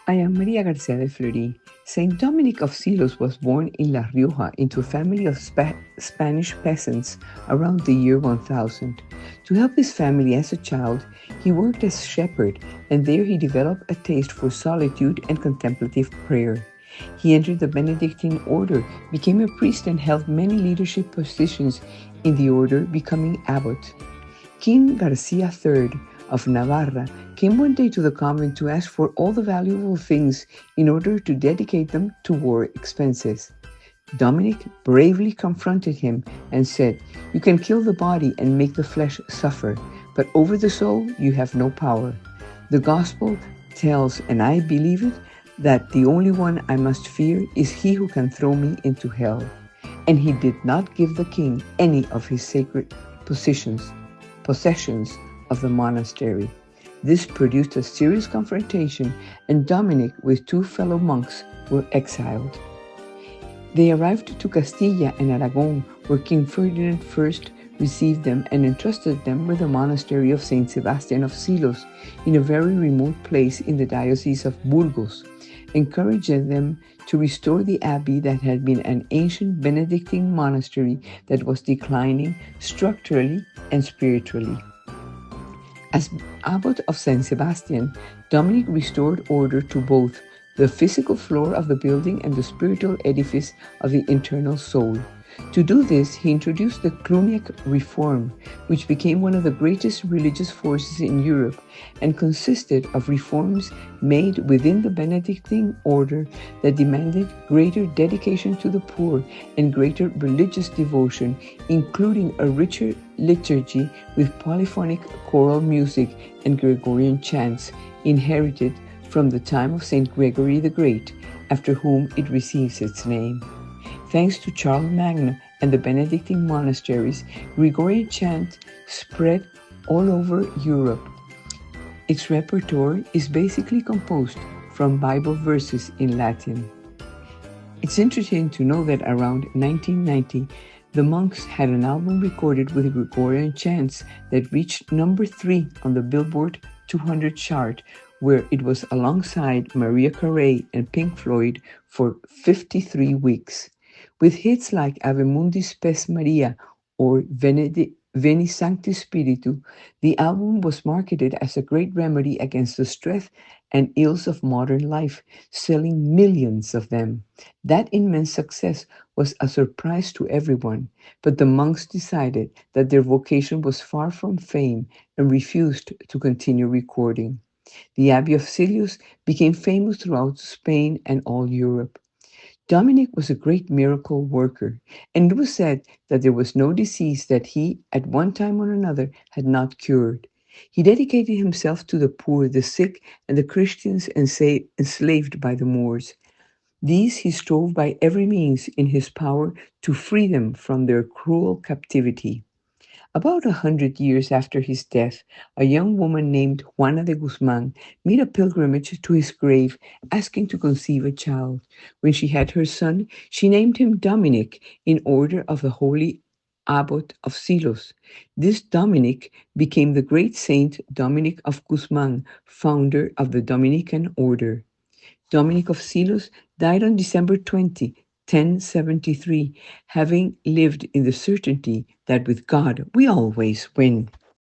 I am Maria Garcia de Fleury. Saint Dominic of Silos was born in La Rioja into a family of Spanish peasants around the year 1000. To help his family as a child, he worked as shepherd, and there he developed a taste for solitude and contemplative prayer. He entered the Benedictine order, became a priest, and held many leadership positions in the order, becoming abbot. King Garcia III of Navarra came one day to the convent to ask for all the valuable things in order to dedicate them to war expenses. Dominic bravely confronted him and said, "You can kill the body and make the flesh suffer, but over the soul you have no power. The gospel tells, and I believe it, that the only one I must fear is he who can throw me into hell." And he did not give the king any of his sacred possessions of the monastery. This produced a serious confrontation, and Dominic, with two fellow monks, were exiled. They arrived to Castilla and Aragon, where King Ferdinand I received them and entrusted them with the monastery of Saint Sebastian of Silos in a very remote place in the diocese of Burgos, encouraging them to restore the abbey that had been an ancient Benedictine monastery that was declining structurally and spiritually. As abbot of San Sebastian, Dominic restored order to both the physical floor of the building and the spiritual edifice of the internal soul. To do this, he introduced the Cluniac reform, which became one of the greatest religious forces in Europe and consisted of reforms made within the Benedictine order that demanded greater dedication to the poor and greater religious devotion, including a richer liturgy with polyphonic choral music and Gregorian chants, inherited from the time of Saint Gregory the Great, after whom it receives its name. Thanks to Charlemagne and the Benedictine monasteries, Gregorian chant spread all over Europe. Its repertoire is basically composed from Bible verses in Latin. It's interesting to know that around 1990, the monks had an album recorded with Gregorian chants that reached number 3 on the Billboard 200 chart, where it was alongside Mariah Carey and Pink Floyd for 53 weeks. With hits like Ave Mundi Spes Maria or Veni Sancti Spiritu, the album was marketed as a great remedy against the stress and ills of modern life, selling millions of them. That immense success was a surprise to everyone, but the monks decided that their vocation was far from fame and refused to continue recording. The Abbey of Silos became famous throughout Spain and all Europe. Dominic was a great miracle worker, and it was said that there was no disease that he, at one time or another, had not cured. He dedicated himself to the poor, the sick, and the Christians enslaved by the Moors. These he strove by every means in his power to free them from their cruel captivity. About 100 years after his death, a young woman named Juana de Guzman made a pilgrimage to his grave, asking to conceive a child. When she had her son, she named him Dominic in honor of the holy abbot of Silos. This Dominic became the great saint Dominic of Guzman, founder of the Dominican order. Dominic of Silos died on December 20, 1073, having lived in the certainty that with God we always win.